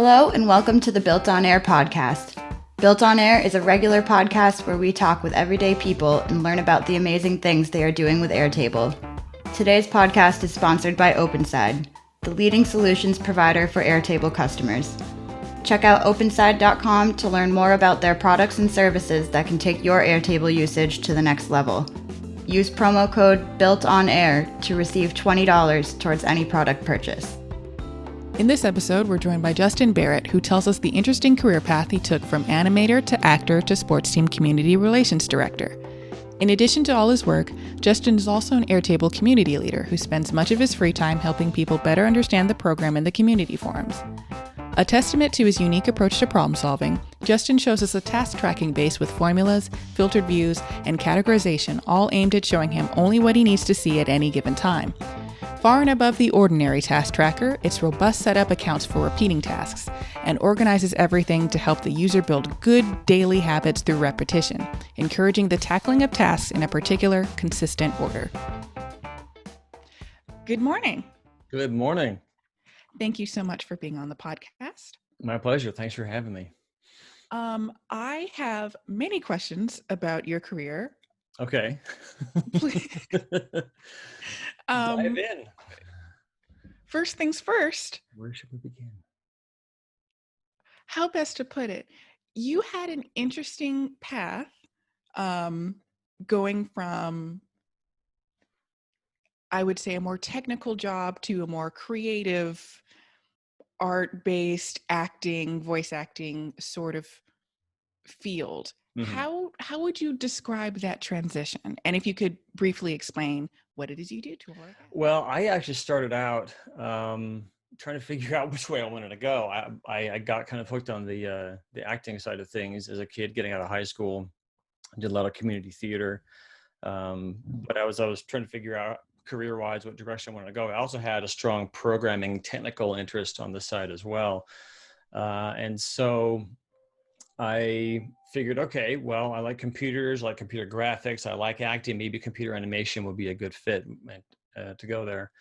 Hello and welcome to the BuiltOnAir podcast. BuiltOnAir is a regular podcast where we talk with everyday people and learn about the amazing things they are doing with Airtable. Today's podcast is sponsored by OpenSide, the leading solutions provider for Airtable customers. Check out openside.com to learn more about their products and services that can take your Airtable usage to the next level. Use promo code BuiltOnAir to receive $20 towards any product purchase. In this episode, we're joined by Justin Barrett, who tells us the interesting career path he took from animator to actor to sports team community relations director. In addition to all his work, Justin is also an Airtable Community Leader who spends much of his free time helping people better understand the program in the community forums. A testament to his unique approach to problem solving, Justin shows us a task tracking base with formulas, filtered views, and categorization, all aimed at showing him only what he needs to see at any given time. Far and above the ordinary task tracker, its robust setup accounts for repeating tasks and organizes everything to help the user build good daily habits through repetition, encouraging the tackling of tasks in a particular, consistent order. Good morning. Good morning. Thank you so much for being on the podcast. My pleasure. Thanks for having me. I have many questions about your career. Okay. Dive in. First things first. Where should we begin? How best to put it? You had an interesting path going from, I would say, a more technical job to a more creative, art-based acting, voice acting sort of field. Mm-hmm. How would you describe that transition? And if you could briefly explain what it is you do to avoid that. Well, I actually started out trying to figure out which way I wanted to go. I got kind of hooked on the acting side of things as a kid getting out of high school. I did a lot of community theater. But I was trying to figure out career-wise what direction I wanted to go. I also had a strong programming technical interest on the side as well. And so I figured, okay, well, I like computers, I like computer graphics, I like acting, maybe computer animation would be a good fit to go there.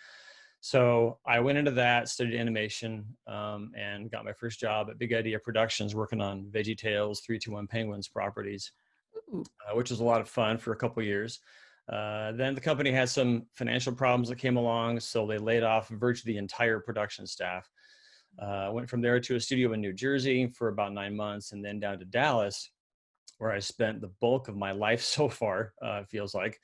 So I went into that, studied animation, and got my first job at Big Idea Productions working on VeggieTales, 321 Penguins properties, which was a lot of fun for a couple of years. Then the company had some financial problems that came along, so they laid off virtually the entire production staff. Went from there to a studio in New Jersey for about 9 months, and then down to Dallas, where I spent the bulk of my life so far, it feels like.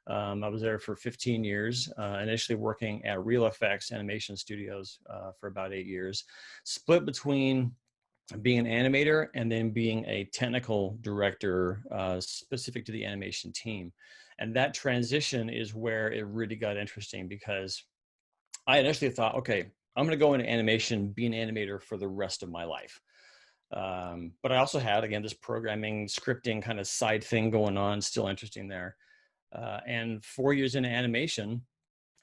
I was there for 15 years, initially working at Real Effects Animation Studios for about 8 years, split between being an animator and then being a technical director specific to the animation team. And that transition is where it really got interesting, because I initially thought, okay, I'm going to go into animation, be an animator for the rest of my life. But I also had, again, this programming, scripting kind of side thing going on, still interesting there. And 4 years into animation,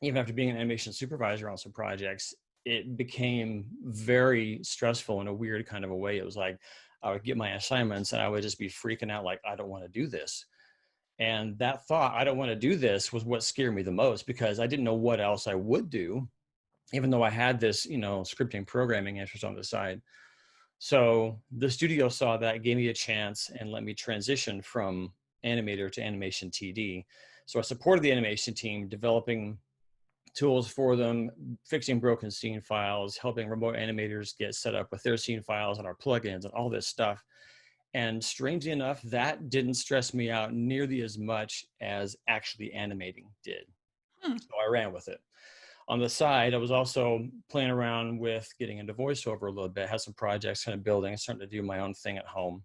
even after being an animation supervisor on some projects, it became very stressful in a weird kind of a way. It was like I would get my assignments and I would just be freaking out like, I don't want to do this. And that thought, I don't want to do this, was what scared me the most, because I didn't know what else I would do, even though I had this, scripting programming interest on the side. So the studio saw that, gave me a chance, and let me transition from animator to animation TD. So I supported the animation team, developing tools for them, fixing broken scene files, helping remote animators get set up with their scene files and our plugins and all this stuff. And strangely enough, that didn't stress me out nearly as much as actually animating did. So I ran with it. On the side, I was also playing around with getting into voiceover a little bit, had some projects kind of building, starting to do my own thing at home.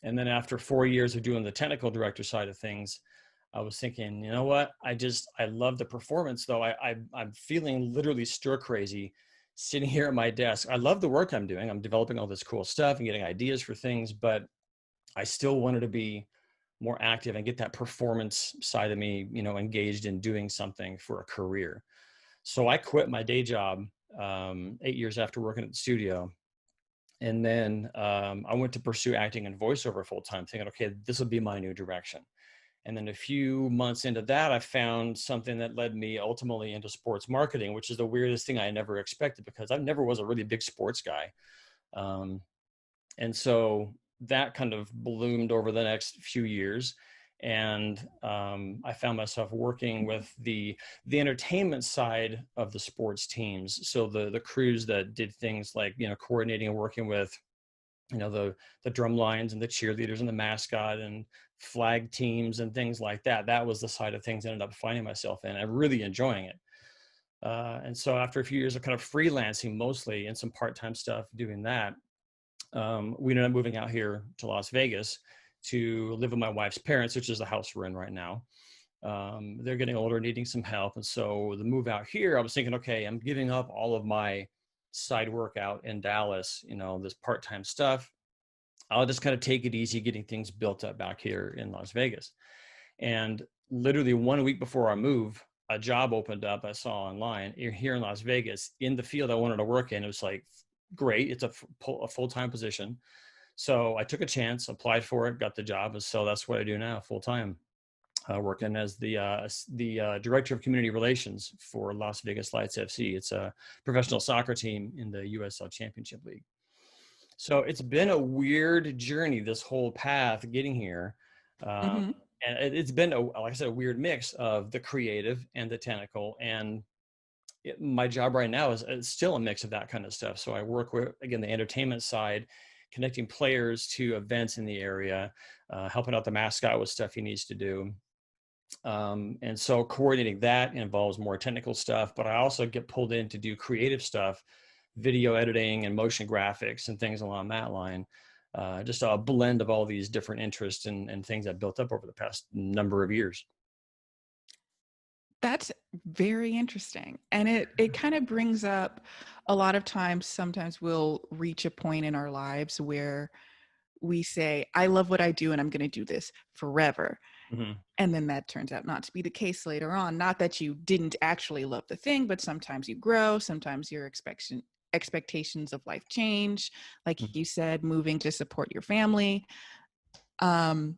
And then after 4 years of doing the technical director side of things, I was thinking, you know what? I love the performance, though. I'm feeling literally stir crazy sitting here at my desk. I love the work I'm doing. I'm developing all this cool stuff and getting ideas for things, but I still wanted to be more active and get that performance side of me, engaged in doing something for a career. So I quit my day job 8 years after working at the studio. And then I went to pursue acting and voiceover full time, thinking, okay, this will be my new direction. And then a few months into that, I found something that led me ultimately into sports marketing, which is the weirdest thing I never expected because I never was a really big sports guy. And so that kind of bloomed over the next few years. And I found myself working with the entertainment side of the sports teams. So the crews that did things like, coordinating and working with, the drum lines and the cheerleaders and the mascot and flag teams and things like that. That was the side of things I ended up finding myself in. I'm really enjoying it. And so after a few years of kind of freelancing mostly and some part-time stuff doing that, we ended up moving out here to Las Vegas to live with my wife's parents, which is the house we're in right now. They're getting older, needing some help. And so the move out here, I was thinking, okay, I'm giving up all of my side work out in Dallas, this part-time stuff. I'll just kind of take it easy getting things built up back here in Las Vegas. And literally 1 week before our move, a job opened up I saw online here in Las Vegas in the field I wanted to work in. It was like, great. It's a full-time position. So I took a chance, applied for it, got the job. And so that's what I do now full-time, working as the director of community relations for Las Vegas Lights FC. It's a professional soccer team in the USL Championship League. So it's been a weird journey, this whole path getting here. And it's been, like I said, a weird mix of the creative and the technical. And my job right now is still a mix of that kind of stuff. So I work with, again, the entertainment side, connecting players to events in the area, helping out the mascot with stuff he needs to do. And so coordinating that involves more technical stuff, but I also get pulled in to do creative stuff, video editing and motion graphics and things along that line. Just a blend of all these different interests and things I've built up over the past number of years. That's very interesting. And it kind of brings up a lot of times, sometimes we'll reach a point in our lives where we say, I love what I do and I'm going to do this forever. Mm-hmm. And then that turns out not to be the case later on. Not that you didn't actually love the thing, but sometimes you grow, sometimes your expectations of life change. Like you said, moving to support your family. How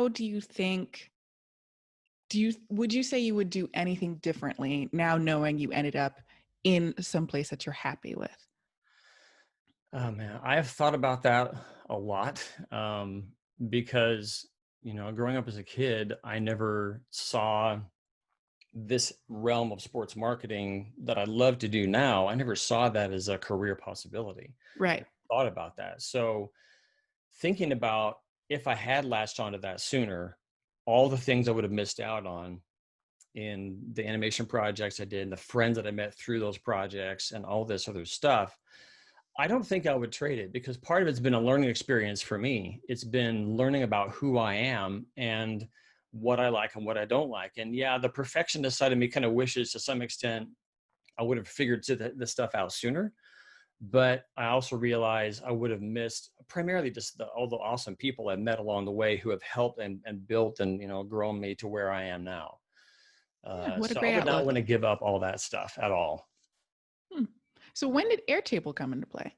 do you think, would you say you would do anything differently now knowing you ended up in some place that you're happy with? Oh man, I have thought about that a lot, because, growing up as a kid, I never saw this realm of sports marketing that I love to do now. I never saw that as a career possibility. Right. I thought about that. So thinking about if I had latched onto that sooner, all the things I would have missed out on in the animation projects I did and the friends that I met through those projects and all this other stuff, I don't think I would trade it, because part of it's been a learning experience for me. It's been learning about who I am and what I like and what I don't like. And yeah, the perfectionist side of me kind of wishes to some extent I would have figured this stuff out sooner. But I also realize I would have missed primarily just all the awesome people I've met along the way who have helped and built and, grown me to where I am now. What a So I great would not outlook. want to give up all that stuff at all. So when did Airtable come into play?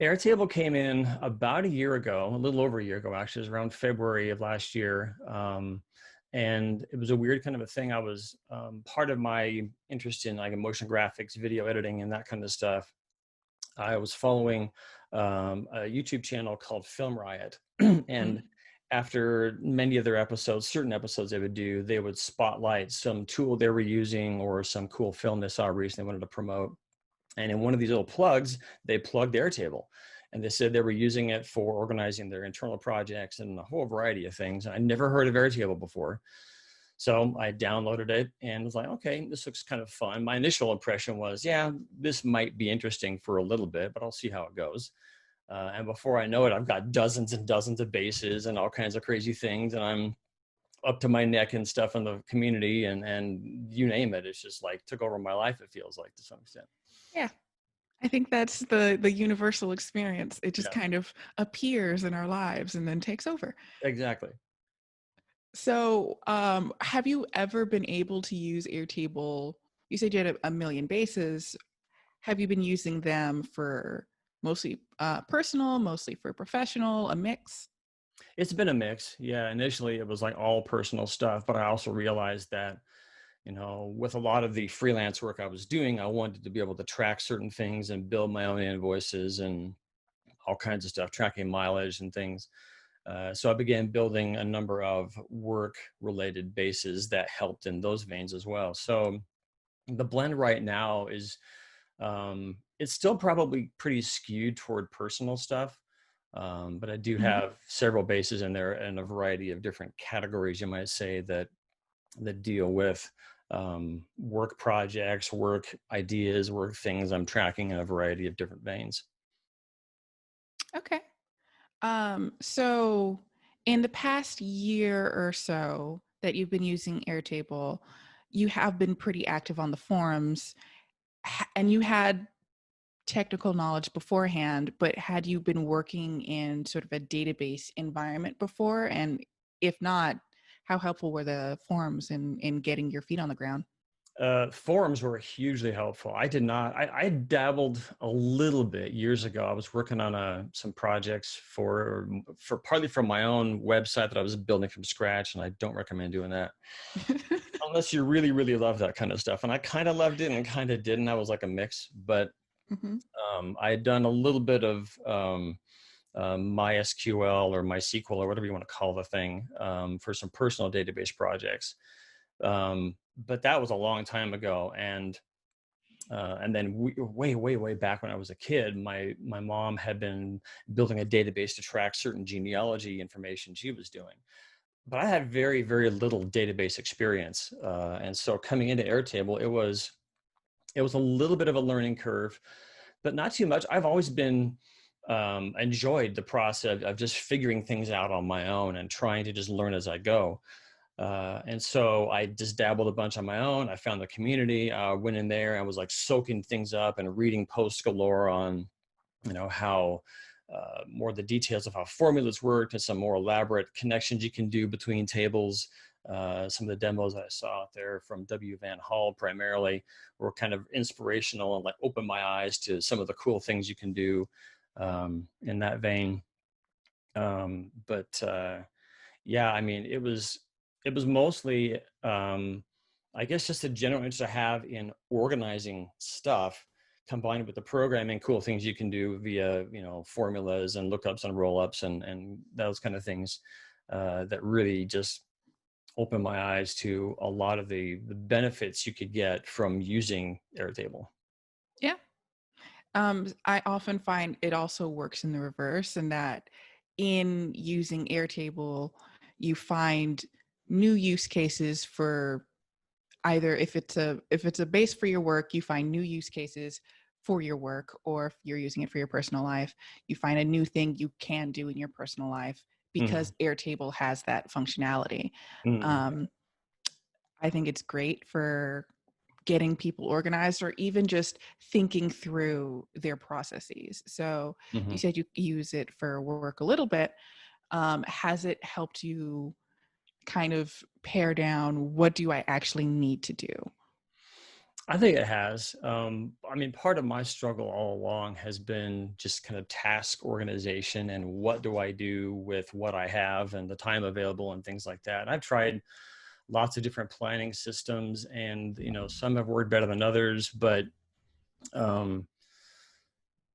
Airtable came in about a year ago, a little over a year ago, actually. It was around February of last year. And it was a weird kind of a thing. I was part of my interest in like motion graphics, video editing, and that kind of stuff. I was following a YouTube channel called Film Riot. And after many of their episodes, certain episodes they would do, they would spotlight some tool they were using or some cool film they saw recently they wanted to promote. And in one of these little plugs, they plugged Airtable. And they said they were using it for organizing their internal projects and a whole variety of things. I never heard of Airtable before. So I downloaded it and was like, okay, this looks kind of fun. My initial impression was, yeah, this might be interesting for a little bit, but I'll see how it goes. And before I know it, I've got dozens and dozens of bases and all kinds of crazy things. And I'm up to my neck and stuff in the community and you name it. It's just like took over my life, it feels like, to some extent. Yeah. I think that's the universal experience. It just kind of appears in our lives and then takes over. Exactly. So have you ever been able to use Airtable? You said you had a million bases. Have you been using them for mostly personal, mostly for professional, a mix? It's been a mix. Yeah. Initially it was like all personal stuff, but I also realized that, with a lot of the freelance work I was doing, I wanted to be able to track certain things and build my own invoices and all kinds of stuff, tracking mileage and things. So I began building a number of work related bases that helped in those veins as well. So the blend right now is, it's still probably pretty skewed toward personal stuff. But I do Mhm. have several bases in there and a variety of different categories, you might say, that deal with work projects, work ideas, work things I'm tracking in a variety of different veins. Okay. So in the past year or so that you've been using Airtable, you have been pretty active on the forums, and you had technical knowledge beforehand, but had you been working in sort of a database environment before? And if not, how helpful were the forums in getting your feet on the ground? Forums were hugely helpful. I did not. I dabbled a little bit years ago. I was working on some projects for partly from my own website that I was building from scratch, and I don't recommend doing that unless you really, really love that kind of stuff. And I kind of loved it and kind of didn't. I was like a mix, but Mhm. I had done a little bit of MySQL or MySQL or whatever you want to call the thing for some personal database projects. But that was a long time ago, and then way, way, way back when I was a kid, my mom had been building a database to track certain genealogy information she was doing. But I had very, very little database experience, and so coming into Airtable, it was a little bit of a learning curve, but not too much. I've always been enjoyed the process of just figuring things out on my own and trying to just learn as I go. And so I just dabbled a bunch on my own. I found the community, went in there and was like soaking things up and reading posts galore on, how more the details of how formulas worked and some more elaborate connections you can do between tables. Some of the demos that I saw out there from W. Van Hall primarily were kind of inspirational and like opened my eyes to some of the cool things you can do in that vein. But yeah, I mean, it was mostly, I guess, just a general interest I have in organizing stuff, combined with the programming, cool things you can do via, formulas and lookups and rollups and those kind of things that really just opened my eyes to a lot of the benefits you could get from using Airtable. Yeah. I often find it also works in the reverse, in that in using Airtable, you find new use cases for either if it's a base for your work, you find new use cases for your work, or if you're using it for your personal life, you find a new thing you can do in your personal life Mm, because Airtable has that functionality. mm, Um, I think it's great for getting people organized, or even just thinking through their processes. So you mhm. said you use it for work a little bit. Has it helped you kind of pare down, what do I actually need to do? I think it has. I mean, part of my struggle all along has been just kind of task organization and what do I do with what I have and the time available and things like that. And I've tried lots of different planning systems, and some have worked better than others, but um,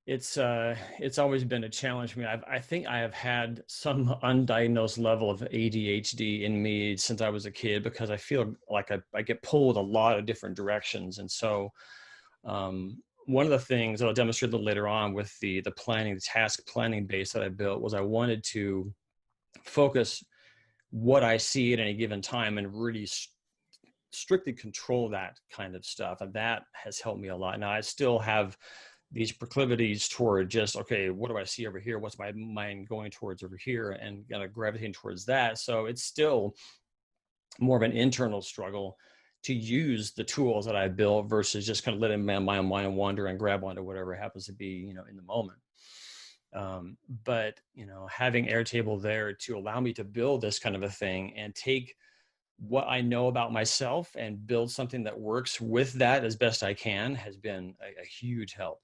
it's always been a challenge for me. I think I have had some undiagnosed level of ADHD in me since I was a kid, because I feel like I get pulled a lot of different directions. And so one of the things that I'll demonstrate a little later on with the planning, the task planning base that I built, was I wanted to focus what I see at any given time and really strictly control that kind of stuff. And that has helped me a lot. Now I still have these proclivities toward just, okay, what do I see over here? What's my mind going towards over here? And kind of gravitating towards that. So it's still more of an internal struggle to use the tools that I built versus just kind of letting my mind wander and grab onto whatever happens to be, in the moment. But having Airtable there to allow me to build this kind of a thing and take what I know about myself and build something that works with that as best I can has been a huge help.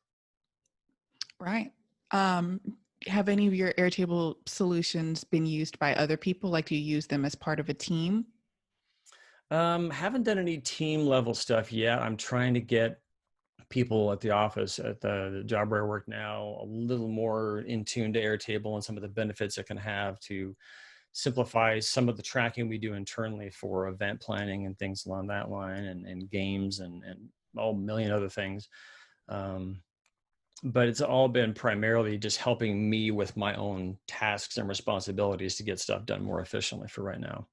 Right. Um, have any of your Airtable solutions been used by other people? Like, do you use them as part of a team? Haven't done any team level stuff yet. I'm trying to get people at the office at the job where I work now a little more in tune to Airtable and some of the benefits it can have to simplify some of the tracking we do internally for event planning and things along that line, and games and all million other things. Um, but it's all been primarily just helping me with my own tasks and responsibilities to get stuff done more efficiently for right now.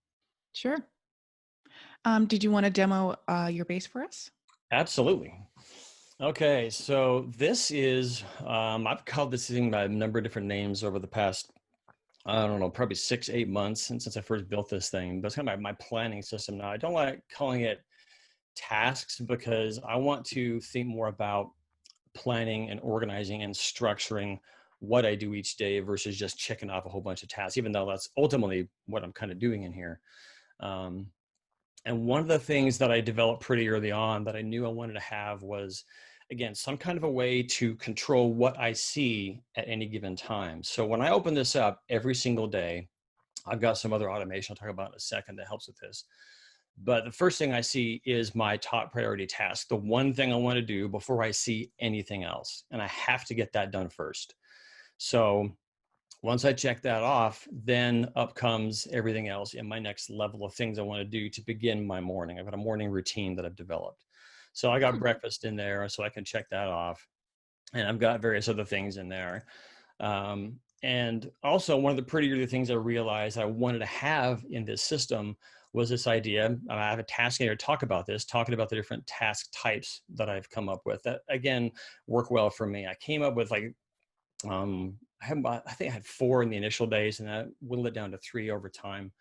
Sure. Did you want to demo your base for us? Absolutely. Okay, so this is, I've called this thing by a number of different names over the past, I don't know, probably 6, 8 months since I first built this thing. But it's kind of my planning system now. I don't like calling it tasks because I want to think more about planning and organizing and structuring what I do each day versus just checking off a whole bunch of tasks, even though that's ultimately what I'm kind of doing in here. Um, and one of the things that I developed pretty early on that I knew I wanted to have was, again, some kind of a way to control what I see at any given time. So when I open this up every single day, I've got some other automation I'll talk about in a second that helps with this. But the first thing I see is my top priority task, the one thing I want to do before I see anything else. And I have to get that done first. So once I check that off, then up comes everything else in my next level of things I want to do to begin my morning. I've got a morning routine that I've developed. So I got breakfast in there so I can check that off. And I've got various other things in there. And also one of the pretty early things I realized I wanted to have in this system was this idea. I have a task here to talk about this, talking about the different task types that I've come up with that, again, work well for me. I came up with I think I had 4 in the initial days, and I whittled it down to 3 over time.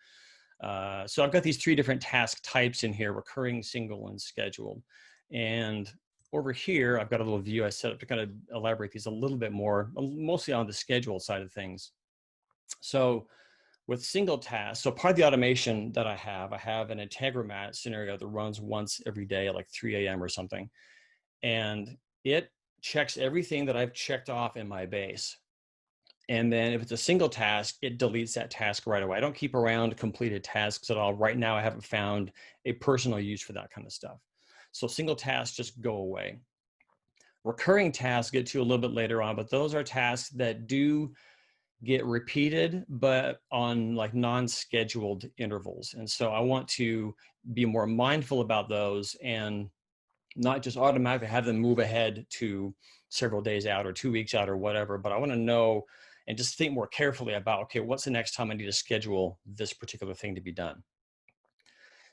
So I've got these 3 different task types in here: recurring, single, and scheduled. And over here, I've got a little view I set up to kind of elaborate these a little bit more, mostly on the schedule side of things. So with single tasks, so part of the automation that I have an Integromat scenario that runs once every day at like 3 a.m. or something. And it checks everything that I've checked off in my base. And then if it's a single task, it deletes that task right away. I don't keep around completed tasks at all. Right now, I haven't found a personal use for that kind of stuff. So single tasks just go away. Recurring tasks get to a little bit later on, but those are tasks that do get repeated, but on like non-scheduled intervals. And so I want to be more mindful about those and not just automatically have them move ahead to several days out or 2 weeks out or whatever, but I want to know and just think more carefully about, okay, what's the next time I need to schedule this particular thing to be done?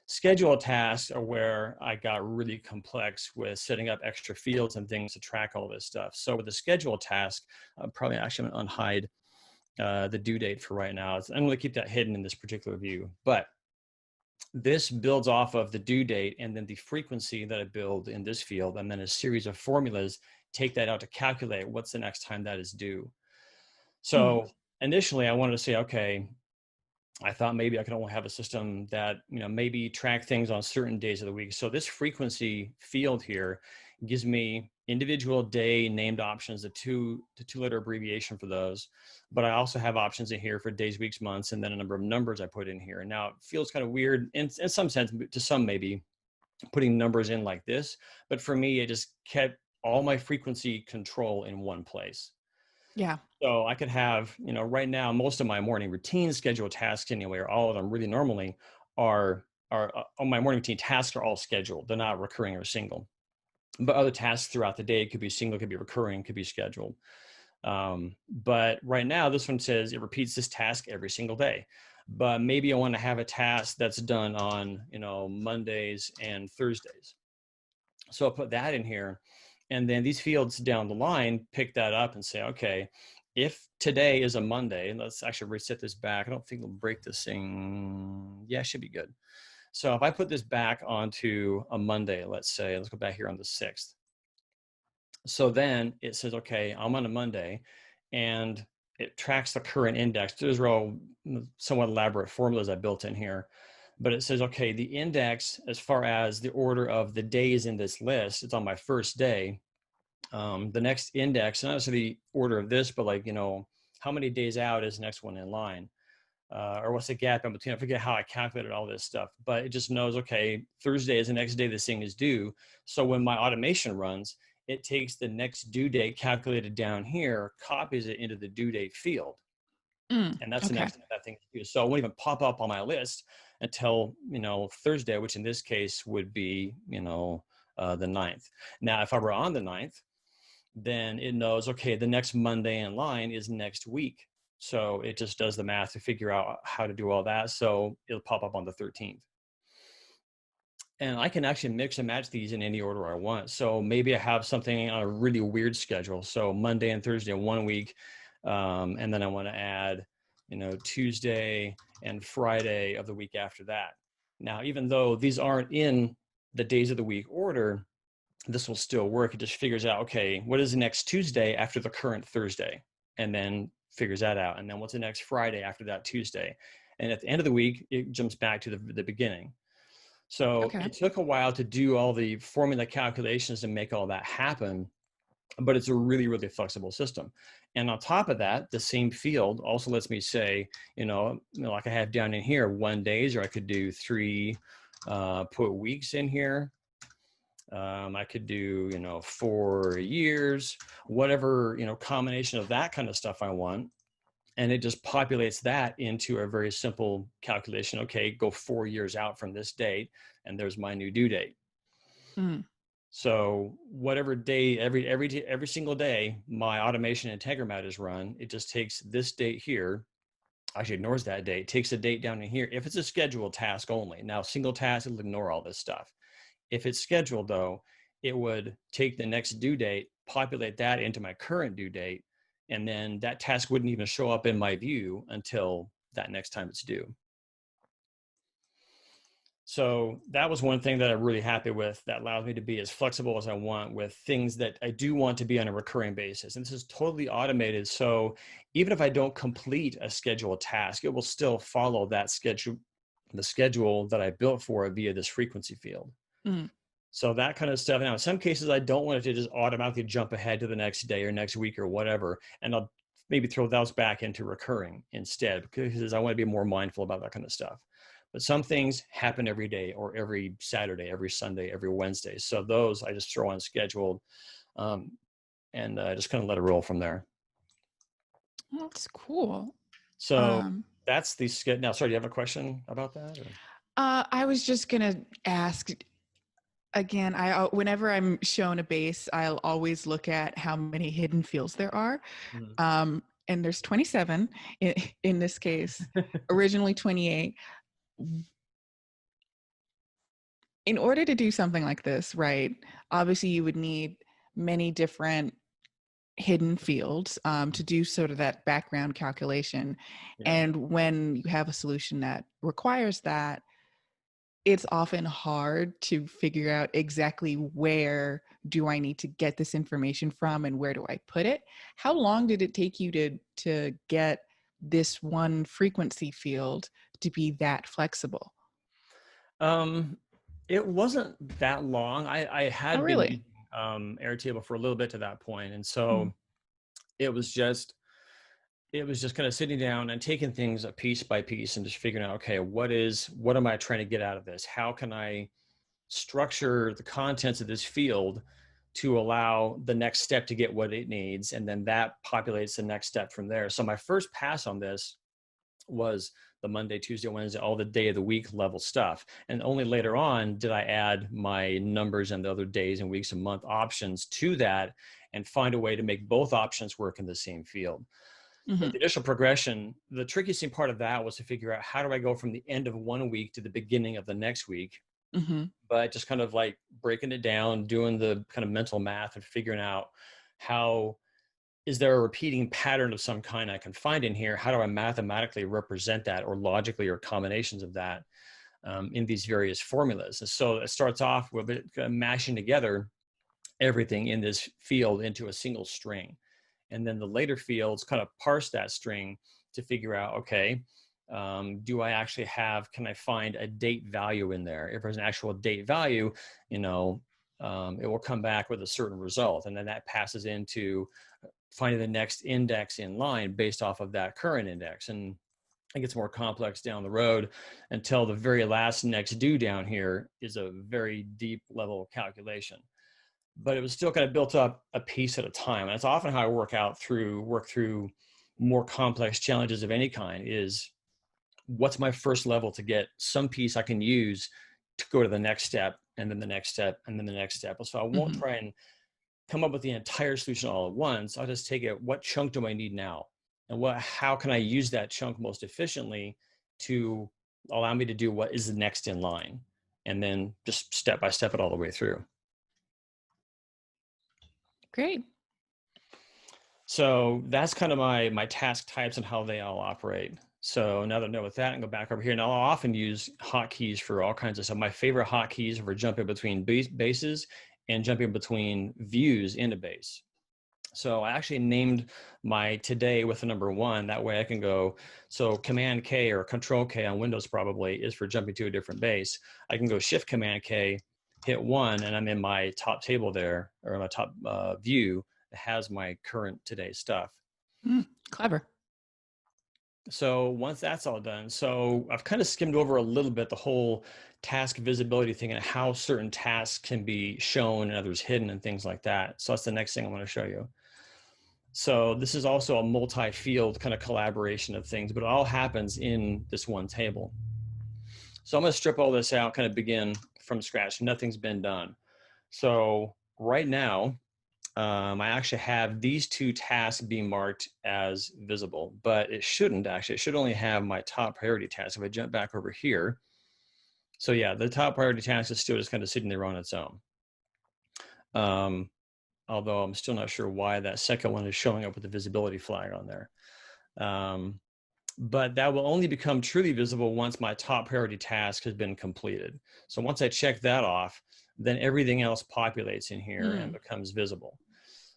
Schedule tasks are where I got really complex with setting up extra fields and things to track all this stuff. So with the schedule task, I'm probably actually going to unhide the due date for right now. I'm going to keep that hidden in this particular view, but this builds off of the due date and then the frequency that I build in this field, and then a series of formulas take that out to calculate what's the next time that is due. So initially I wanted to say, okay, I thought maybe I could only have a system that, maybe track things on certain days of the week. So this frequency field here gives me individual day named options, the two-letter abbreviation for those. But I also have options in here for days, weeks, months, and then a number of numbers I put in here. And now it feels kind of weird in some sense, to some maybe, putting numbers in like this. But for me, it just kept all my frequency control in one place. Yeah. So I could have, right now, most of my morning routine scheduled tasks anyway, or all of them really normally are on my morning routine tasks are all scheduled. They're not recurring or single. But other tasks throughout the day could be single, could be recurring, could be scheduled. But right now, this one says it repeats this task every single day. But maybe I want to have a task that's done on, Mondays and Thursdays. So I'll put that in here. And then these fields down the line pick that up and say, okay, if today is a Monday, and let's actually reset this back. I don't think it'll break this thing. Yeah, it should be good. So if I put this back onto a Monday, let's say, let's go back here on the 6th. So then it says, okay, I'm on a Monday, and it tracks the current index. There's all somewhat elaborate formulas I built in here, but it says, okay, the index as far as the order of the days in this list, it's on my first day. The next index, not necessarily the order of this, but like, how many days out is the next one in line? Or what's the gap in between? I forget how I calculated all this stuff, but it just knows, okay, Thursday is the next day this thing is due. So when my automation runs, it takes the next due date calculated down here, copies it into the due date field. And that's the Okay. next thing that thing to do. So it won't even pop up on my list until, Thursday, which in this case would be, the 9th. Now, if I were on the 9th, then it knows, okay, the next Monday in line is next week. So it just does the math to figure out how to do all that. So it'll pop up on the 13th. And I can actually mix and match these in any order I want. So maybe I have something on a really weird schedule. So Monday and Thursday one week. And then I want to add, Tuesday and Friday of the week after that. Now, even though these aren't in the days of the week order, this will still work. It just figures out, okay, what is the next Tuesday after the current Thursday? And then figures that out. And then what's the next Friday after that Tuesday? And at the end of the week, it jumps back to the beginning. So Okay. it took a while to do all the formula calculations to make all that happen, but it's a really, really flexible system. And on top of that, the same field also lets me say, like I have down in here, 1 days, or I could do 3, put weeks in here. I could do, 4 years, whatever, combination of that kind of stuff I want. And it just populates that into a very simple calculation. Okay, go 4 years out from this date, and there's my new due date. Mm. So whatever day, every single day, my automation Integromat is run. It just takes this date here. Actually ignores that date, takes the date down in here. If it's a scheduled task only. Now, single task, it'll ignore all this stuff. If it's scheduled, though, it would take the next due date, populate that into my current due date, and then that task wouldn't even show up in my view until that next time it's due. So that was one thing that I'm really happy with, that allows me to be as flexible as I want with things that I do want to be on a recurring basis. And this is totally automated. So even if I don't complete a scheduled task, it will still follow that schedule, the schedule that I built for it via this frequency field. Mm. So that kind of stuff. Now, in some cases, I don't want it to just automatically jump ahead to the next day or next week or whatever. And I'll maybe throw those back into recurring instead, because I want to be more mindful about that kind of stuff. But some things happen every day, or every Saturday, every Sunday, every Wednesday. So those I just throw on scheduled, and just kind of let it roll from there. That's cool. So that's the schedule. Now, sorry, do you have a question about that? Or? I was just going to ask again, whenever I'm shown a base, I'll always look at how many hidden fields there are. Mm-hmm. And there's 27 in this case, originally 28. In order to do something like this, right, obviously you would need many different hidden fields to do sort of that background calculation. Yeah. And when you have a solution that requires that, it's often hard to figure out exactly where do I need to get this information from and where do I put it. How long did it take you to get this one frequency field to be that flexible? It wasn't that long. I had really? been using Airtable for a little bit to that point, and so it was just kind of sitting down and taking things a piece by piece and just figuring out, okay, what am I trying to get out of this? How can I structure the contents of this field to allow the next step to get what it needs, and then that populates the next step from there. So my first pass on this was the Monday, Tuesday, Wednesday, all the day of the week level stuff. And only later on did I add my numbers and the other days and weeks and month options to that and find a way to make both options work in the same field. Mm-hmm. But the initial progression, the trickiest part of that was to figure out, how do I go from the end of one week to the beginning of the next week? Mm-hmm. But just kind of like breaking it down, doing the kind of mental math and figuring out, how is there a repeating pattern of some kind I can find in here? How do I mathematically represent that, or logically, or combinations of that in these various formulas? And so it starts off with it mashing together everything in this field into a single string. And then the later fields kind of parse that string to figure out, okay, do I actually can I find a date value in there? If there's an actual date value, it will come back with a certain result. And then that passes into finding the next index in line based off of that current index. And it gets more complex down the road until the very last next due down here is a very deep level calculation. But it was still kind of built up a piece at a time. And that's often how I work through more complex challenges of any kind is what's my first level to get some piece I can use to go to the next step, and then the next step, and then the next step. So I won't try and come up with the entire solution all at once. I'll just take it, what chunk do I need now? And how can I use that chunk most efficiently to allow me to do what is the next in line? And then just step by step it all the way through. Great. So that's kind of my task types and how they all operate. So now that I know with that, and go back over here, and I'll often use hotkeys for all kinds of stuff. My favorite hotkeys are for jumping between bases and jumping between views in a base. So I actually named my today with the number 1. That way I can go, so Command K or Control K on Windows probably is for jumping to a different base. I can go Shift Command K, hit 1, and I'm in my top table there, or my top view that has my current today stuff. Clever. So once that's all done, so I've kind of skimmed over a little bit the whole task visibility thing and how certain tasks can be shown and others hidden and things like that. So that's the next thing I want to show you. So this is also a multi-field kind of collaboration of things, but it all happens in this one table. So I'm going to strip all this out, kind of begin from scratch. Nothing's been done. So right now, I actually have these 2 tasks being marked as visible, but it shouldn't actually. It should only have my top priority task. If I jump back over here, so yeah, the top priority task is still just kind of sitting there on its own. Although I'm still not sure why that second one is showing up with the visibility flag on there. But that will only become truly visible once my top priority task has been completed. So once I check that off, then everything else populates in here and becomes visible.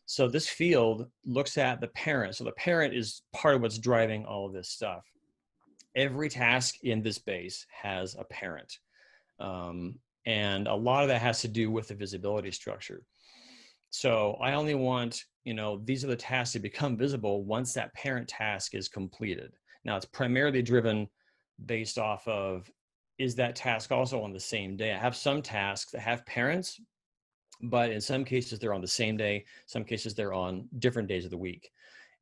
So this field looks at the parent. So the parent is part of what's driving all of this stuff. Every task in this base has a parent. And a lot of that has to do with the visibility structure. So I only want, these are the tasks that become visible once that parent task is completed. Now it's primarily driven based off of, is that task also on the same day? I have some tasks that have parents, but in some cases they're on the same day. Some cases they're on different days of the week.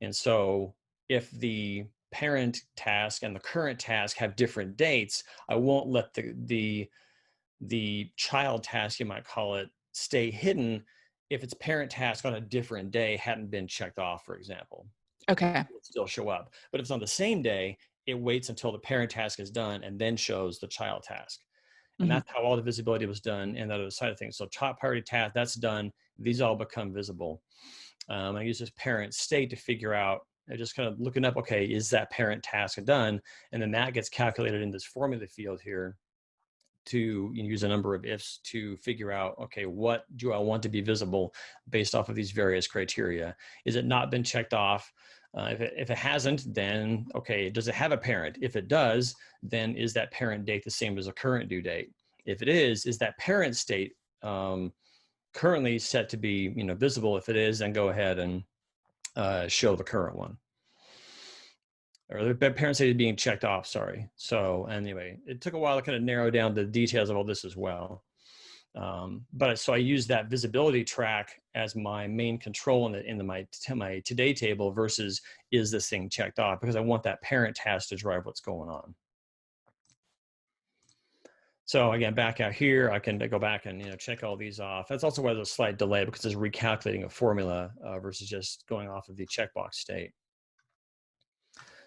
And so if the parent task and the current task have different dates, I won't let the child task, you might call it, stay hidden if its parent task on a different day hadn't been checked off, for example. Okay. It will still show up. But if it's on the same day, it waits until the parent task is done and then shows the child task. And that's how all the visibility was done and that other side of things. So top priority task, that's done. These all become visible. I use this parent state to figure out, just kind of looking up, okay, is that parent task done? And then that gets calculated in this formula field here to use a number of ifs to figure out, okay, what do I want to be visible based off of these various criteria? Is it not been checked off? If it hasn't, then, okay, does it have a parent? If it does, then is that parent date the same as a current due date? If it is that parent state currently set to be visible? If it is, then go ahead and show the current one. Or the parent state is being checked off, sorry. So anyway, it took a while to kind of narrow down the details of all this as well. But so I use that visibility track as my main control in my today table versus is this thing checked off, because I want that parent task to drive what's going on. So again, back out here, I can go back and check all these off. That's also why there's a slight delay, because it's recalculating a formula versus just going off of the checkbox state.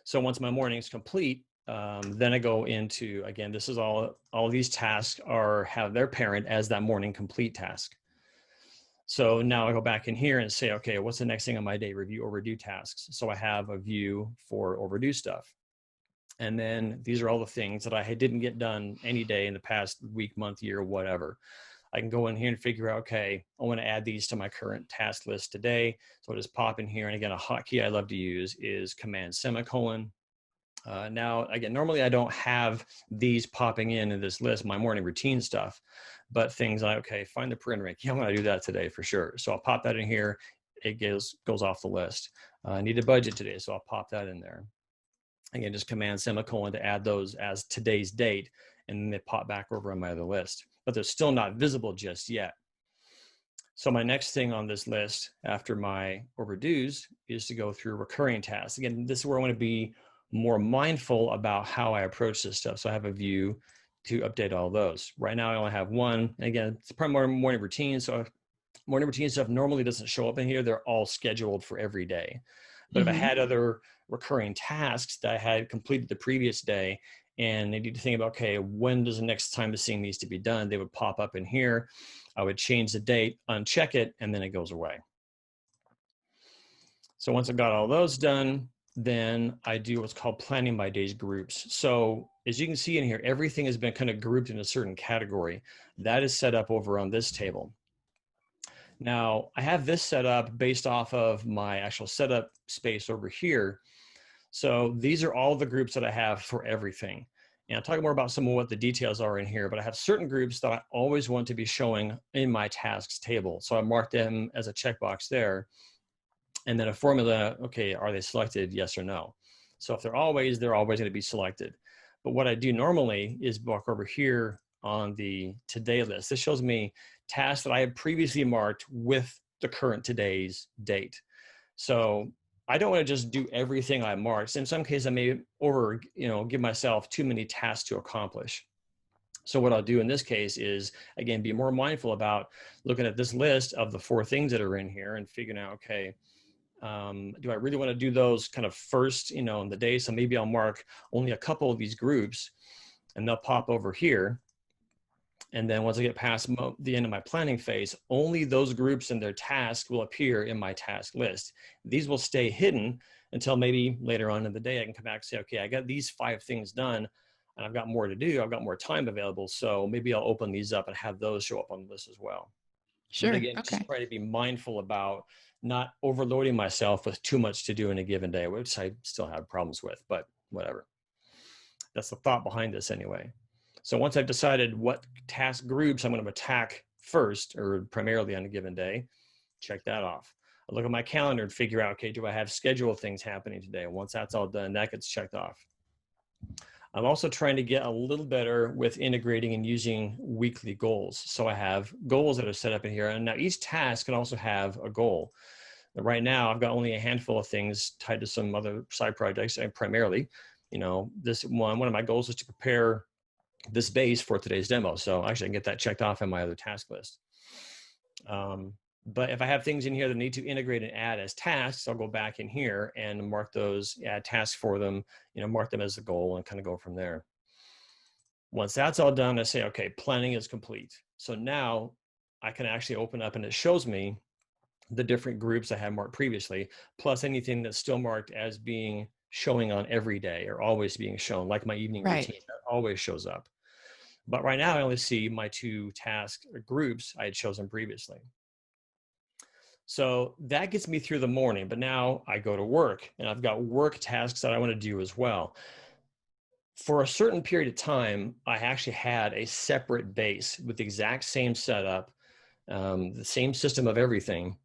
So once my morning is complete, then I go into, again, this is all of these tasks have their parent as that morning complete task. So now I go back in here and say, okay, what's the next thing on my day? Review overdue tasks. So I have a view for overdue stuff. And then these are all the things that I didn't get done any day in the past week, month, year, whatever. I can go in here and figure out, okay, I want to add these to my current task list today. So I just pop in here. And again, a hotkey I love to use is Command semicolon. Now, again, normally I don't have these popping in this list, my morning routine stuff, but things like, okay, find the print rank. Yeah, I'm going to do that today for sure. So I'll pop that in here. it goes off the list. I need a budget today, so I'll pop that in there. Again, just command semicolon to add those as today's date, and then they pop back over on my other list. But they're still not visible just yet. So my next thing on this list after my overdues is to go through recurring tasks. Again, this is where I want to be more mindful about how I approach this stuff. So I have a view to update all those. Right now I only have one. Again, it's probably more morning routine. So morning routine stuff normally doesn't show up in here. They're all scheduled for every day. But if I had other recurring tasks that I had completed the previous day and they need to think about, okay, when does the next time this thing needs to be done? They would pop up in here. I would change the date, uncheck it, and then it goes away. So once I've got all those done, then I do what's called planning my days groups. So as you can see in here, everything has been kind of grouped in a certain category. That is set up over on this table. Now, I have this set up based off of my actual setup space over here. So these are all the groups that I have for everything. And I'll talk more about some of what the details are in here, but I have certain groups that I always want to be showing in my tasks table. So I mark them as a checkbox there. And then a formula, okay, are they selected, yes or no? So if they're always going to be selected. But what I do normally is walk over here on the today list. This shows me tasks that I had previously marked with the current today's date. So I don't want to just do everything I marked. In some cases, I may give myself too many tasks to accomplish. So what I'll do in this case is, again, be more mindful about looking at this list of the 4 things that are in here and figuring out, okay, do I really want to do those kind of first, in the day? So maybe I'll mark only a couple of these groups and they'll pop over here. And then once I get past the end of my planning phase, only those groups and their tasks will appear in my task list. These will stay hidden until maybe later on in the day I can come back and say, okay, I got these 5 things done and I've got more to do. I've got more time available. So maybe I'll open these up and have those show up on the list as well. Sure. But again, just try to be mindful about not overloading myself with too much to do in a given day, which I still have problems with, but whatever. That's the thought behind this anyway. So once I've decided what task groups I'm going to attack first or primarily on a given day, check that off. I look at my calendar and figure out, okay, do I have scheduled things happening today? Once that's all done, that gets checked off. I'm also trying to get a little better with integrating and using weekly goals. So I have goals that are set up in here. And now each task can also have a goal. Right now, I've got only a handful of things tied to some other side projects. And primarily, this one of my goals is to prepare this base for today's demo. So actually I can get that checked off in my other task list. But if I have things in here that need to integrate and add as tasks, I'll go back in here and mark those, add tasks for them, mark them as a goal and kind of go from there. Once that's all done, I say, okay, planning is complete. So now I can actually open up and it shows me the different groups I had marked previously, plus anything that's still marked as being showing on every day or always being shown, like my evening routine that always shows up. But right now I only see my 2 task groups I had chosen previously. So that gets me through the morning, but now I go to work and I've got work tasks that I want to do as well. For a certain period of time, I actually had a separate base with the exact same setup, the same system of everything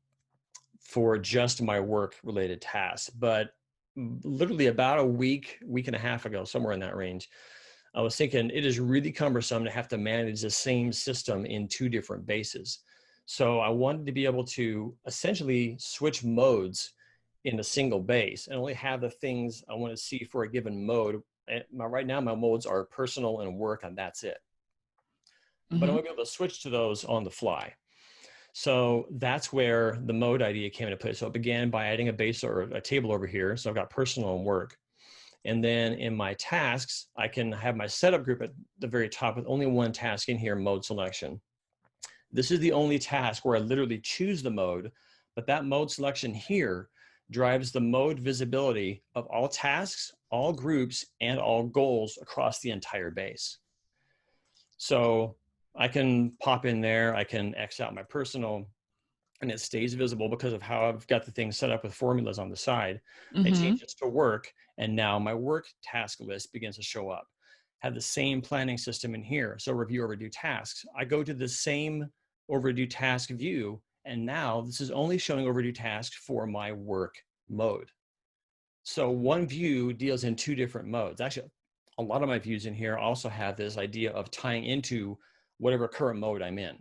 for just my work related tasks. But literally about a week and a half ago, somewhere in that range, I was thinking it is really cumbersome to have to manage the same system in 2 different bases. So I wanted to be able to essentially switch modes in a single base and only have the things I want to see for a given mode. Right now, my modes are personal and work, and that's it. But I want to be able to switch to those on the fly. So that's where the mode idea came into play. So it began by adding a base or a table over here. So I've got personal and work. And then in my tasks, I can have my setup group at the very top with only one task in here, mode selection. This is the only task where I literally choose the mode, but that mode selection here drives the mode visibility of all tasks, all groups, and all goals across the entire base. So I can pop in there, I can X out my personal, and it stays visible because of how I've got the thing set up with formulas on the side. I change this to work, and now my work task list begins to show up. Have the same planning system in here. So review overdue tasks. I go to the same overdue task view, And now this is only showing overdue tasks for my work mode. So one view deals in two different modes. Actually, a lot of my views in here also have this idea of tying into whatever current mode I'm in.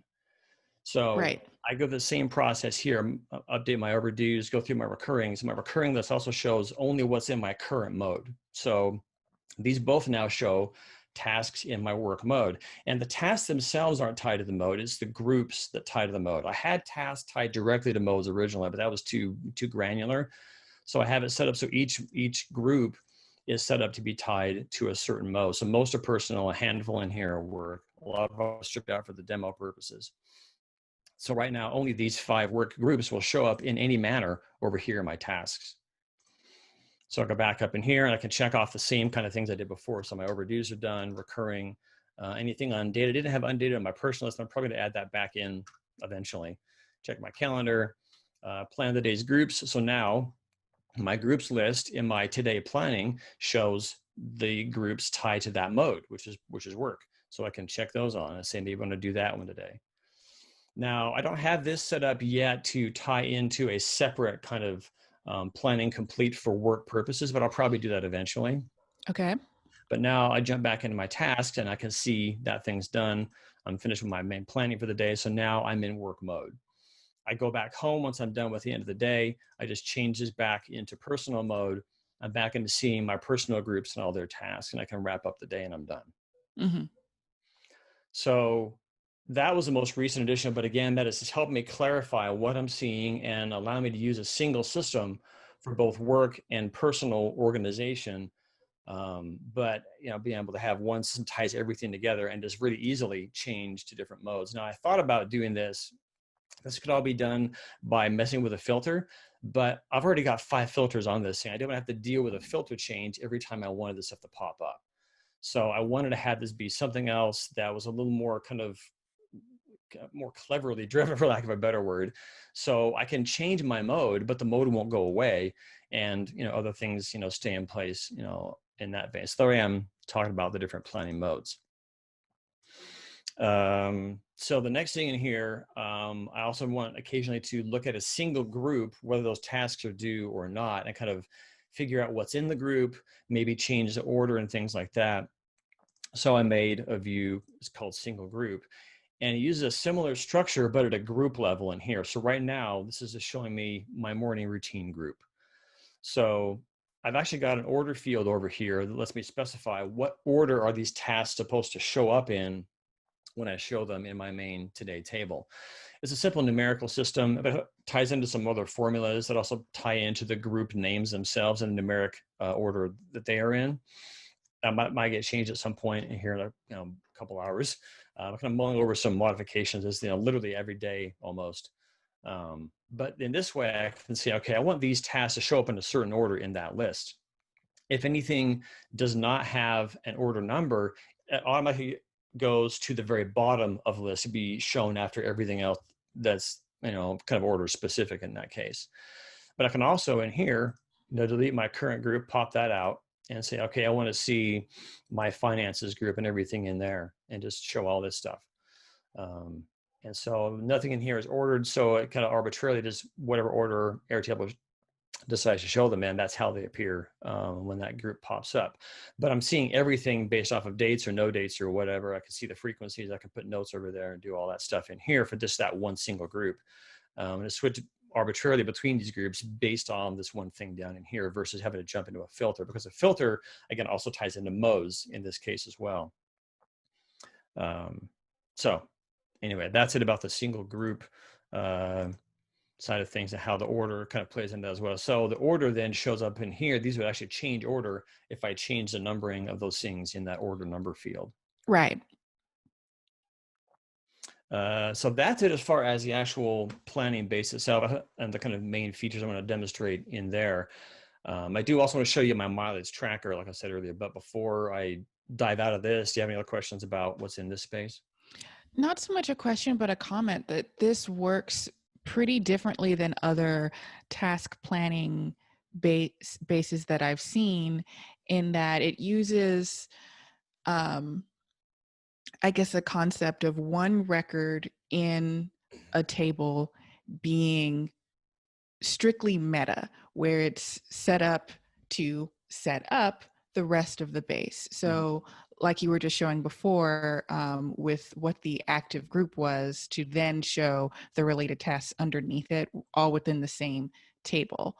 So I go the same process here, update my overdues, go through my recurrings. My recurring list also shows only what's in my current mode. So these both now show tasks in my work mode. And the tasks themselves aren't tied to the mode. It's the groups that tie to the mode. I had tasks tied directly to modes originally, but that was too granular. So I have it set up so each group is set up to be tied to a certain mode. So most are personal, a handful in here are work, a lot of them are stripped out for the demo purposes. So right now, only these 5 work groups will show up in any manner over here in my tasks. So I'll go back up in here and I can check off the same kind of things I did before. So my overdues are done, recurring, anything undated. I didn't have undated on my personal list. I'm probably gonna add that back in eventually. Check my calendar, plan the day's groups. So now my groups list in my today planning shows the groups tied to that mode, which is work. So I can check those on and say, maybe I'm gonna do that one today. Now, I don't have this set up yet to tie into a separate kind of planning complete for work purposes, but I'll probably do that eventually. Okay. But now I jump back into my tasks and I can see that thing's done. I'm finished with my main planning for the day. So now I'm in work mode. I go back home once I'm done with the end of the day. I just change this back into personal mode. I'm back into seeing my personal groups and all their tasks, and I can wrap up the day and I'm done. Mm-hmm. So that was the most recent addition, but again, that has helped me clarify what I'm seeing and allow me to use a single system for both work and personal organization. But being able to have one system ties everything together and just really easily change to different modes. Now I thought about doing this. This could all be done by messing with a filter, but I've already got 5 filters on this thing. I don't have to deal with a filter change every time I wanted this stuff to pop up. So I wanted to have this be something else that was a little more kind of more cleverly driven, for lack of a better word. So I can change my mode, but the mode won't go away. And, other things, stay in place, in that vein. So I am talking about the different planning modes. So the next thing in here, I also want occasionally to look at a single group, whether those tasks are due or not, and kind of figure out what's in the group, maybe change the order and things like that. So I made a view, it's called single group, and it uses a similar structure, but at a group level in here. So right now, this is just showing me my morning routine group. So I've actually got an order field over here that lets me specify what order are these tasks supposed to show up in when I show them in my main today table. It's a simple numerical system, but it ties into some other formulas that also tie into the group names themselves in the numeric order that they are in. That might get changed at some point in here in a couple hours. I'm kind of mulling over some modifications as literally every day almost. But in this way, I can say, okay, I want these tasks to show up in a certain order in that list. If anything does not have an order number, it automatically goes to the very bottom of the list to be shown after everything else that's kind of order specific in that case. But I can also in here delete my current group, pop that out, and say, okay, I want to see my finances group and everything in there, and just show all this stuff. And so nothing in here is ordered, so it kind of arbitrarily just whatever order Airtable decides to show them in, that's how they appear when that group pops up. But I'm seeing everything based off of dates or no dates or whatever. I can see the frequencies. I can put notes over there and do all that stuff in here for just that one single group. And it switch arbitrarily between these groups based on this one thing down in here versus having to jump into a filter, because a filter, again, also ties into modes in this case as well. So anyway, that's it about the single group side of things and how the order kind of plays into that as well. So the order then shows up in here. These would actually change order if I change the numbering of those things in that order number field. Right. So that's it as far as the actual planning base itself and the kind of main features I'm going to demonstrate in there. I do also want to show you my mileage tracker, like I said earlier, but before I dive out of this, do you have any other questions about what's in this space? Not so much a question, but a comment that this works pretty differently than other task planning bases that I've seen, in that it uses, I guess, a concept of one record in a table being strictly meta, where it's set up to set up the rest of the base. So like you were just showing before, with what the active group was, to then show the related tasks underneath it, all within the same table,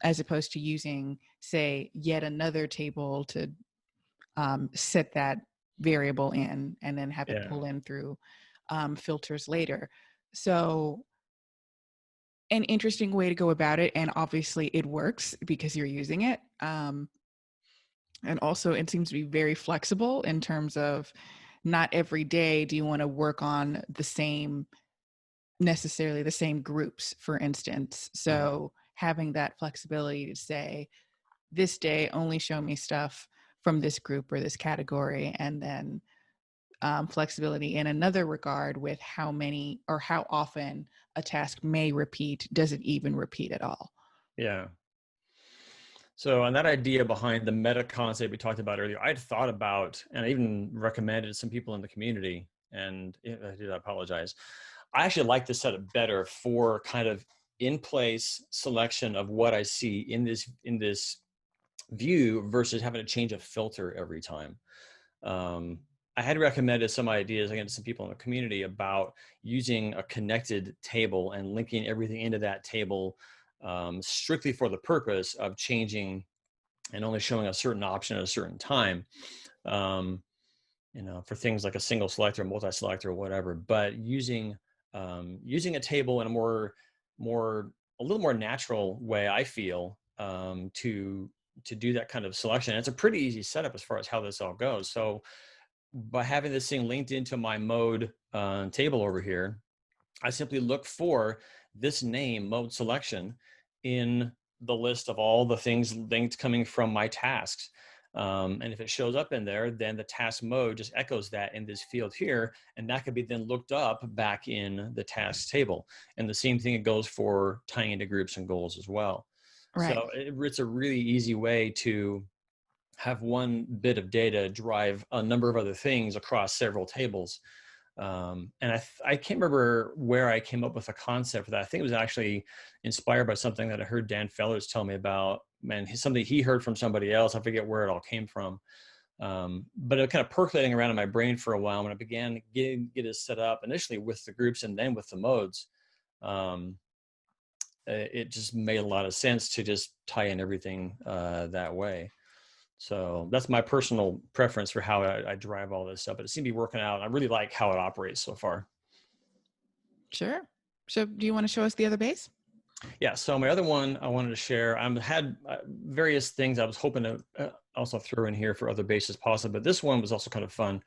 as opposed to using, say, yet another table to set that variable in and then have it pull in through filters later. So an interesting way to go about it, and obviously it works because you're using it. And also it seems to be very flexible in terms of not every day do you want to work on necessarily the same groups, for instance. So having that flexibility to say, this day only show me stuff from this group or this category, and then flexibility in another regard with how many or how often a task may repeat. Does it even repeat at all? Yeah. So on that idea behind the meta concept we talked about earlier, I'd thought about, and I even recommended some people in the community, and I did apologize. I actually like this setup better for kind of in-place selection of what I see in this view versus having to change a filter every time. I had recommended some ideas, again, to some people in the community about using a connected table and linking everything into that table strictly for the purpose of changing and only showing a certain option at a certain time, for things like a single selector, multi-select, or whatever. But using a table in a a little more natural way, I feel, to do that kind of selection. And it's a pretty easy setup as far as how this all goes. So by having this thing linked into my mode table over here, I simply look for this name, mode selection, in the list of all the things linked coming from my tasks. And if it shows up in there, then the task mode just echoes that in this field here, and that could be then looked up back in the tasks table. And the same thing it goes for tying into groups and goals as well. Right. So it's a really easy way to have one bit of data drive a number of other things across several tables. And I can't remember where I came up with a concept for that. I think it was actually inspired by something that I heard Dan Fellers tell me about, and something he heard from somebody else. I forget where it all came from. But it was kind of percolating around in my brain for a while when I began to get it set up initially with the groups and then with the modes. It just made a lot of sense to just tie in everything that way. So that's my personal preference for how I drive all this stuff, but it seemed to be working out. I really like how it operates so far. Sure. So do you want to show us the other base? Yeah. So my other one I wanted to share, I had various things I was hoping to also throw in here for other bases possible, but this one was also kind of fun.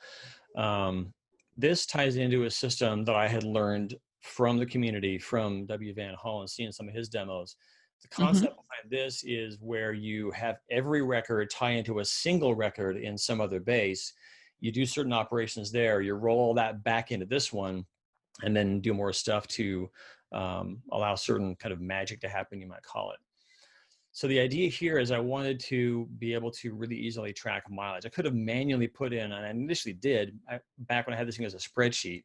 This ties into a system that I had learned from the community, from W. Van Hall, and seeing some of his demos. The concept behind this is where you have every record tie into a single record in some other base. You do certain operations there, you roll all that back into this one, and then do more stuff to allow certain kind of magic to happen, you might call it. So the idea here is I wanted to be able to really easily track mileage. I could have manually put in, and I initially did, back when I had this thing as a spreadsheet,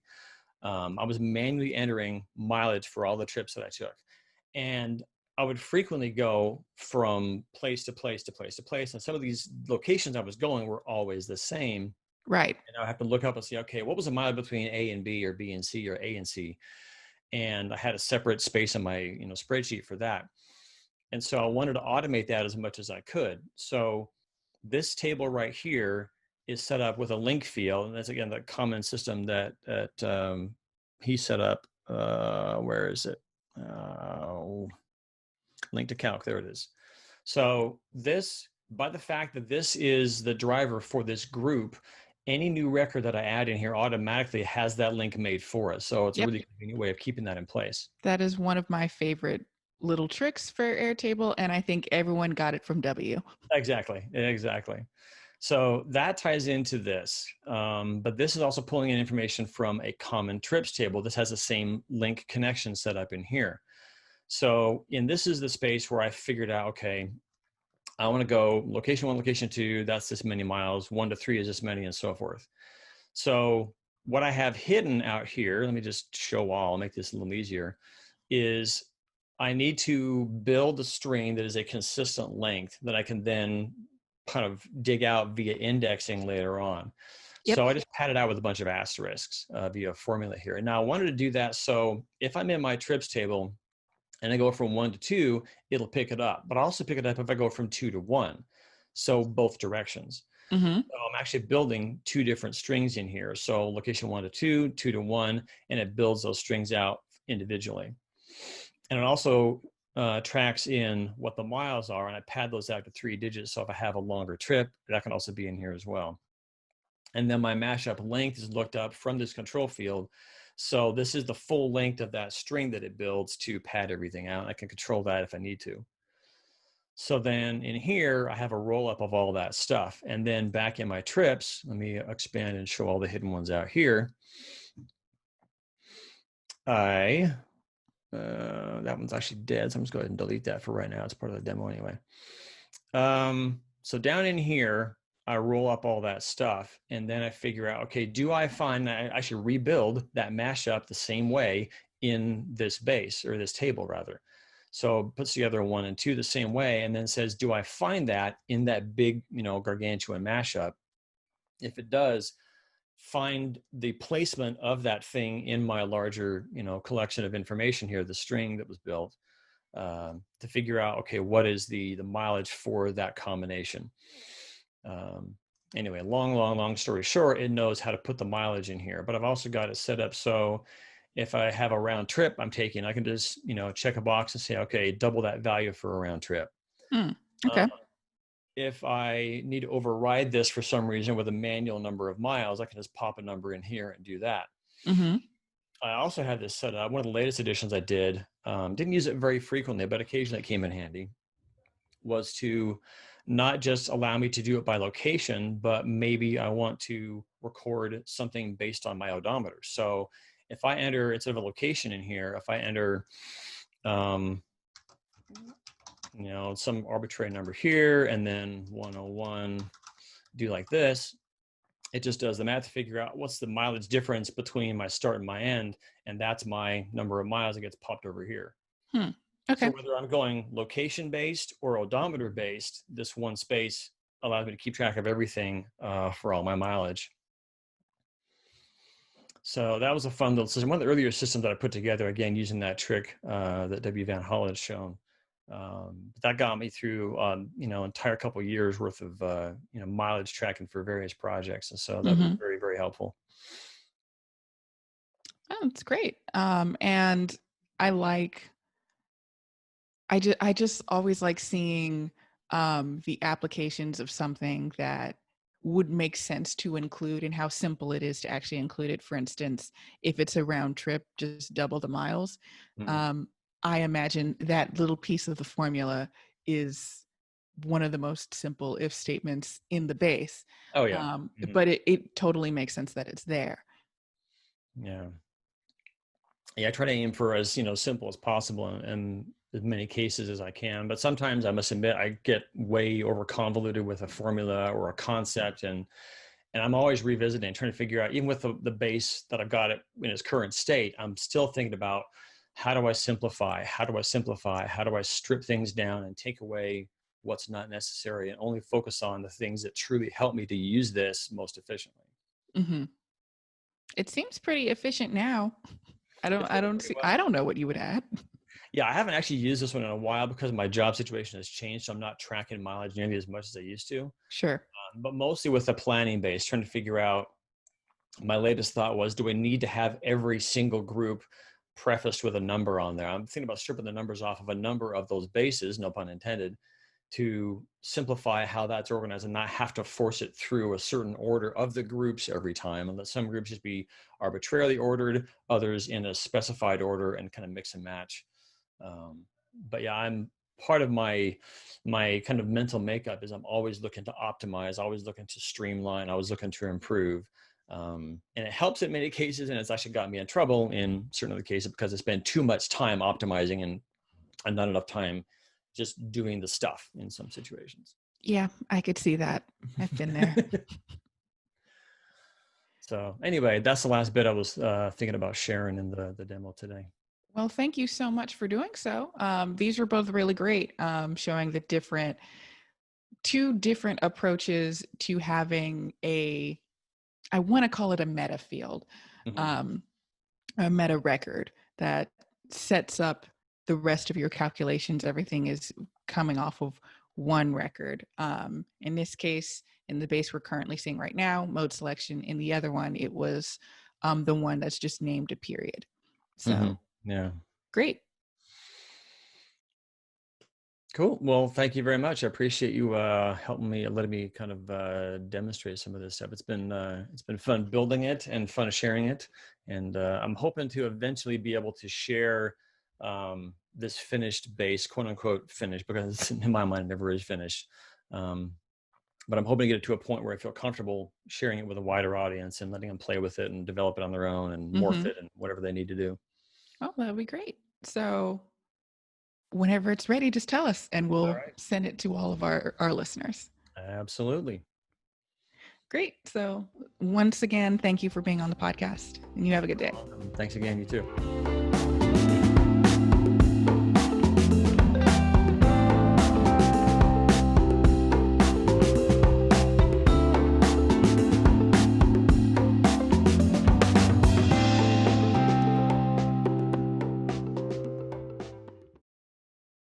I was manually entering mileage for all the trips that I took. And I would frequently go from place to place to place to place. And some of these locations I was going were always the same. Right. And I have to look up and see, okay, what was the mileage between A and B, or B and C, or A and C? And I had a separate space in my spreadsheet for that. And so I wanted to automate that as much as I could. So this table right here is set up with a link field. And that's, again, the common system that he set up. Where is it? Link to calc, there it is. So this, by the fact that this is the driver for this group, any new record that I add in here automatically has that link made for us. So it's a really convenient way of keeping that in place. That is one of my favorite little tricks for Airtable, and I think everyone got it from W. Exactly. So that ties into this, but this is also pulling in information from a common trips table. This has the same link connection set up in here. So this is the space where I figured out, okay, I want to go location 1, location 2, that's this many miles, 1 to 3 is this many, and so forth. So what I have hidden out here, let me just show all, make this a little easier. is I need to build a string that is a consistent length that I can then kind of dig out via indexing later on. Yep. So I just pad it out with a bunch of asterisks via formula here. And now I wanted to do that so if I'm in my trips table and I go from 1 to 2, it'll pick it up. But I also pick it up if I go from 2 to 1. So both directions. Mm-hmm. So I'm actually building 2 different strings in here. So location 1 to 2, 2 to 1, and it builds those strings out individually. And it also tracks in what the miles are, and I pad those out to 3 digits. So if I have a longer trip, that can also be in here as well. And then my mashup length is looked up from this control field. So this is the full length of that string that it builds to pad everything out. I can control that if I need to. So then in here, I have a roll up of all that stuff. And then back in my trips, let me expand and show all the hidden ones out here. That one's actually dead, so I'm just going to go ahead and delete that for right now. It's part of the demo anyway. So down in here, I roll up all that stuff, and then I figure out, okay, do I find that I should rebuild that mashup the same way in this base, or this table rather. So puts together 1 and 2 the same way, and then says, do I find that in that big, gargantuan mashup? If it does, find the placement of that thing in my larger, collection of information here, the string that was built, to figure out, okay, what is the mileage for that combination. Anyway, long story short, it knows how to put the mileage in here, but I've also got it set up so if I have a round trip I'm taking, I can just, check a box and say, okay, double that value for a round trip. Okay. If I need to override this for some reason with a manual number of miles, I can just pop a number in here and do that. Mm-hmm. I also had this set up. One of the latest editions I did, didn't use it very frequently, but occasionally it came in handy, was to not just allow me to do it by location, but maybe I want to record something based on my odometer. So if I enter, instead of a location in here, if I enter, some arbitrary number here, and then 101, do like this, it just does the math to figure out what's the mileage difference between my start and my end, and that's my number of miles that gets popped over here. Okay. So whether I'm going location based or odometer based, this one space allows me to keep track of everything for all my mileage. So that was a fun little system. One of the earlier systems that I put together, again, using that trick that W. Van Hall had shown. That got me through, entire couple of years worth of, mileage tracking for various projects. And so that was very, very helpful. Oh, that's great. And I just always like seeing the applications of something that would make sense to include and how simple it is to actually include it. For instance, if it's a round trip, just double the miles. I imagine that little piece of the formula is one of the most simple if statements in the base. Oh, yeah. But it totally makes sense that it's there. Yeah. I try to aim for as, simple as possible and as many cases as I can. But sometimes I must admit, I get way over convoluted with a formula or a concept. And I'm always revisiting, trying to figure out, even with the base that I've got it in its current state, I'm still thinking about how do I simplify? How do I simplify? How do I strip things down and take away what's not necessary and only focus on the things that truly help me to use this most efficiently? It seems pretty efficient now. I don't know what you would add. Yeah, I haven't actually used this one in a while because my job situation has changed. So I'm not tracking mileage nearly as much as I used to. Sure. But mostly with the planning base, trying to figure out, my latest thought was, do I need to have every single group prefaced with a number on there? I'm thinking about stripping the numbers off of a number of those bases, no pun intended, to simplify how that's organized and not have to force it through a certain order of the groups every time, and let some groups just be arbitrarily ordered, others in a specified order, and kind of mix and match. But yeah, I'm part of my kind of mental makeup is I'm always looking to optimize, always looking to streamline, always looking to improve. And it helps in many cases, and it's actually gotten me in trouble in certain other cases because I spend too much time optimizing and not enough time just doing the stuff in some situations. Yeah, I could see that. I've been there. So anyway, that's the last bit I was thinking about sharing in the demo today. Well, thank you so much for doing so. These were both really great, showing the two different approaches to having I want to call it a meta field, Mm-hmm. a meta record that sets up the rest of your calculations. Everything is coming off of one record. In this case, in the base we're currently seeing right now, mode selection. In the other one, it was the one that's just named a period. Mm-hmm. So Yeah. great. Cool. Well, thank you very much. I appreciate you helping me, letting me kind of demonstrate some of this stuff. It's been fun building it and fun sharing it, and I'm hoping to eventually be able to share this finished base, quote unquote, finished, because in my mind it never is finished. But I'm hoping to get it to a point where I feel comfortable sharing it with a wider audience and letting them play with it and develop it on their own and morph Mm-hmm. it and whatever they need to do. Oh, that would be great. So whenever it's ready, just tell us and All we'll right. send it to all of our listeners. Absolutely. Great. So once again, thank you for being on the podcast and you have a good day. Thanks again. You too.